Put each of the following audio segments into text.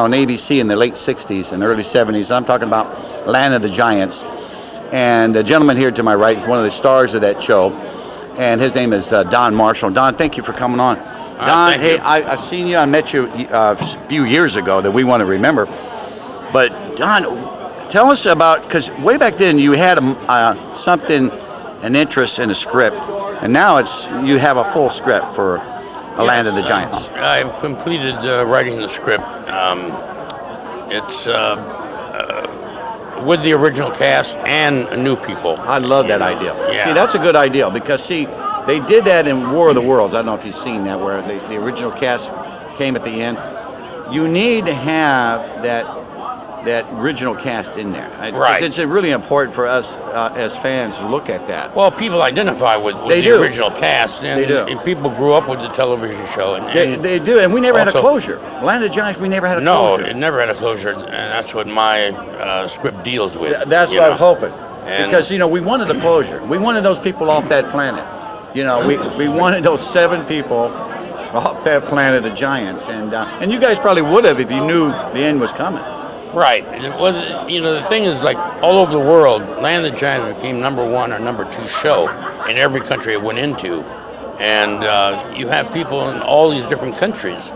on ABC in the late 60s and early 70s. I'm talking about Land of the Giants. And the gentleman here to my right is one of the stars of that show. And his name is Don Marshall. Don, thank you for coming on. Don, hey, I've seen you. I met you a few years ago that we want to remember. But Don, tell us about, because way back then you had an interest in a script, and now you have a full script for Land of the Giants. I've completed writing the script. It's with the original cast and new people. I love that idea. Yeah. See, that's a good idea, because they did that in War of the Worlds. I don't know if you've seen that, where the original cast came at the end. You need to have that original cast in there. Right. It's really important for us as fans to look at that. Well, people identify with the original cast, and, they do. And people grew up with the television show. And they do, and we never had a closure. Land of the Giants, we never had a closure. No, it never had a closure, and that's what my script deals with. That's what I was hoping. Because, we wanted the closure. We wanted those people off that planet. We wanted those 7 people off that planet of giants. And you guys probably would have if you knew the end was coming. Right. The thing is, like, all over the world, Land of the Giants became #1 or #2 show in every country it went into. And you have people in all these different countries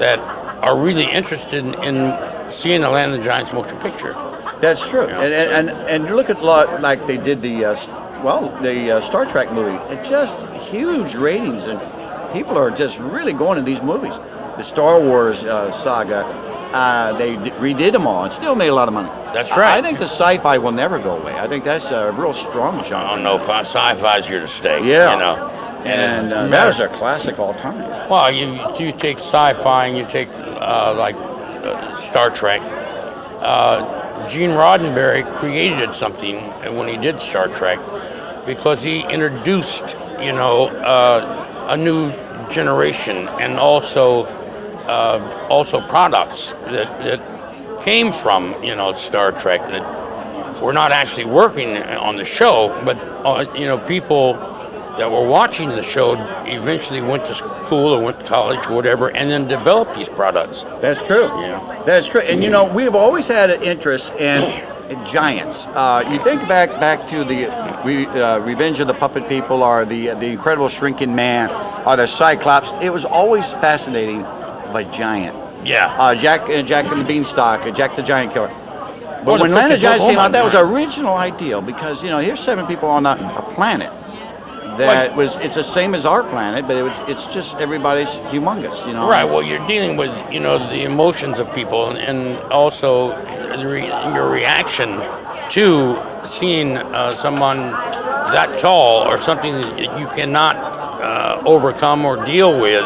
that are really interested in seeing the Land of the Giants motion picture. That's true. And you look at like they did the Star Trek movie. It's just huge ratings, and people are just really going to these movies. The Star Wars saga. They redid them all and still made a lot of money. That's right. I think the sci-fi will never go away. I think that's a real strong genre. Oh no, sci-fi's here to stay. Yeah. And that is a classic all time. Well, you take sci-fi and you take Star Trek. Gene Roddenberry created something when he did Star Trek, because he introduced a new generation, and also products that came from Star Trek that were not actually working on the show, but people that were watching the show eventually went to school or went to college or whatever, and then developed these products. That's true. Yeah, that's true. And we've always had an interest in giants. You think back to the Revenge of the Puppet People, or the Incredible Shrinking Man, or the Cyclops. It was always fascinating. A giant. Yeah. Jack and the Beanstalk, Jack the Giant Killer. But when Land of the Giants came out, that was an original idea, because here's 7 people on a planet that it's the same as our planet, but it's just everybody's humongous. Right. Well, you're dealing with the emotions of people, and also your reaction to seeing someone that tall, or something that you cannot overcome or deal with.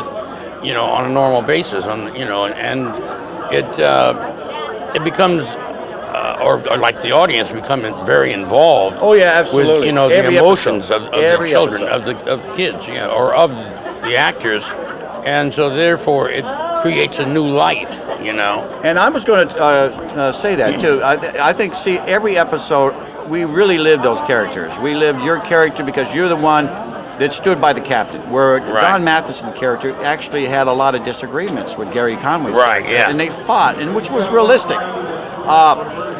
On a normal basis, and it becomes, or like the audience becomes very involved. Oh yeah, absolutely. With the emotions of the children, of the kids, or of the actors, and so therefore it creates a new life. And I was going to say that too. I think every episode we really lived those characters. We lived your character, because you're the one that stood by the captain, where John Matheson's character actually had a lot of disagreements with Gary Conway's character, and they fought, and which was realistic.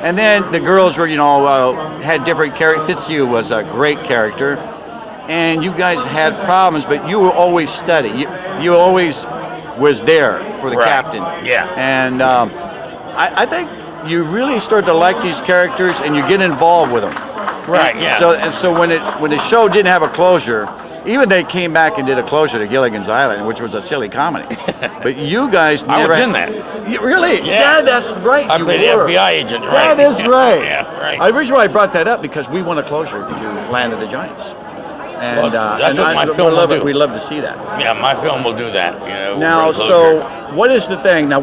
And then the girls were, had different characters. Fitzhugh was a great character, and you guys had problems, but you were always steady. You always was there for the captain. Yeah. And I think you really start to like these characters, and you get involved with them. Right. Yeah. So when the show didn't have a closure. Even they came back and did a closure to Gilligan's Island, which was a silly comedy. But you guys never... I was in that. Really? Yeah, that's right. I played the FBI agent, right? That is right. Yeah, right. The reason why I brought that up, because we want a closure to Land of the Giants. And that's what my film will do. We'd love to see that. Yeah, my film will do that. Now, so what is the thing? Now,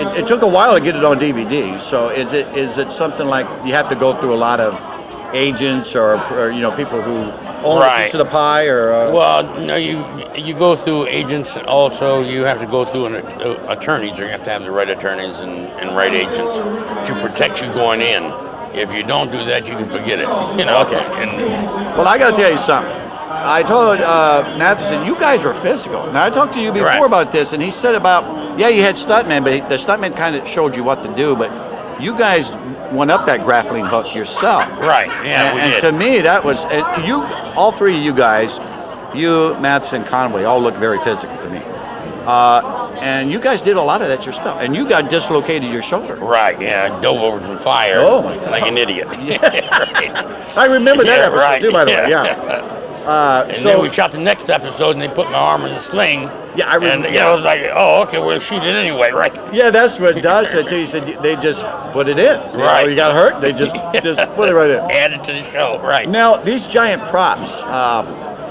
it took a while to get it on DVD. So is it something like you have to go through a lot of agents or people who own a piece of the pie, or well, no, you go through agents, and also you have to go through attorneys, or you have to have the right attorneys and right agents to protect you going in. If you don't do that, you can forget it. Okay. Well, I got to tell you something. I told Matheson, you guys were physical. Now I talked to you before Right. about this, and he said about you had stuntmen, but the stuntman kind of showed you what to do, but you guys went up that grappling hook yourself. Right. Yeah, we And did. to me, that was you. All three of you guys, you, Matheson, Conway, all looked very physical to me. And you guys did a lot of that yourself, and you got dislocated your shoulder. Right. Yeah, I dove over some fire Oh, my like an idiot. Right. I remember that Yeah, episode right. too, by the way. Yeah. Yeah. And So then we shot the next episode, and they put my arm in the sling. Yeah, I remember. And I was like, oh, okay, we'll shoot it anyway, right? yeah, that's what Don said too. He said they just put it in. You know, Right. you got hurt, they just put it right in. Add it to the show, right? Now these giant props,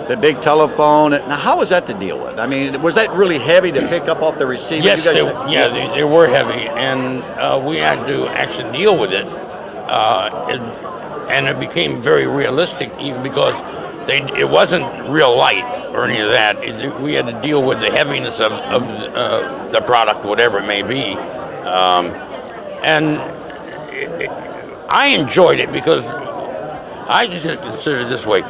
the big telephone. Now, how was that to deal with? I mean, was that really heavy to pick up off the receiver? Yes, You guys they were heavy, and we had to actually deal with it. And it became very realistic, even because it wasn't real light or any of that. We had to deal with the heaviness of the product, whatever it may be. I enjoyed it because I just consider it this way.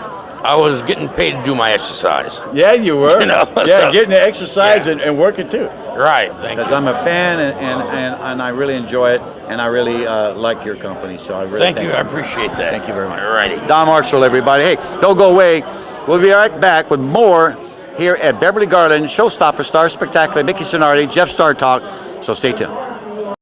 I was getting paid to do my exercise. Yeah, you were. You know, yeah, so- getting the exercise Yeah. and working too. Right, thank Because you. I'm a fan and I really enjoy it, and I really like your company. So I really Thank you, I appreciate that. Thank you very much. All righty. Don Marshall, everybody. Hey, don't go away. We'll be right back with more here at Beverly Garland Showstopper Star Spectacular. Mickey Sonardi, Jeff Star Talk. So stay tuned.